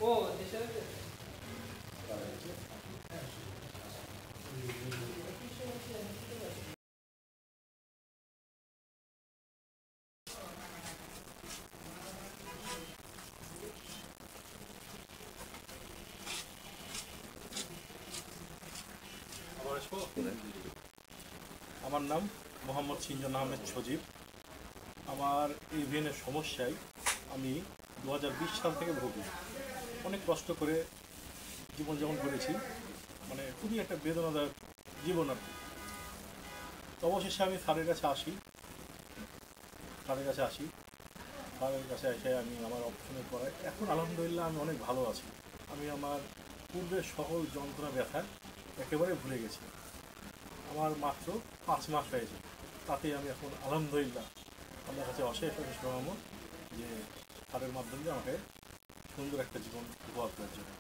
আমার নাম মোহাম্মদ সিনজন আহমেদ সজীব। আমার এই ভেনের সমস্যায় আমি 2020 সাল থেকে ভুগি। অনেক কষ্ট করে জীবনযাপন করেছি, মানে খুবই একটা বেদনাদায়ক জীবন আর কি। তো অবশেষে আমি স্যারের কাছে আসি। স্যারের কাছে এসে আমি আমার অপারেশনের পরে এখন আলহামদুলিল্লাহ আমি অনেক ভালো আছি। আমি আমার পূর্বের সকল যন্ত্রণা ব্যথা একেবারে ভুলে গেছি। আমার মাত্র 5 মাস হয়েছে, তাতে আমি এখন আলহামদুলিল্লাহ আমার কাছে অশেষ অশেষ রহমত যে তাদের মাধ্যমে আমাকে সুন্দর একটা জীবন উপহার দেওয়ার জন্য।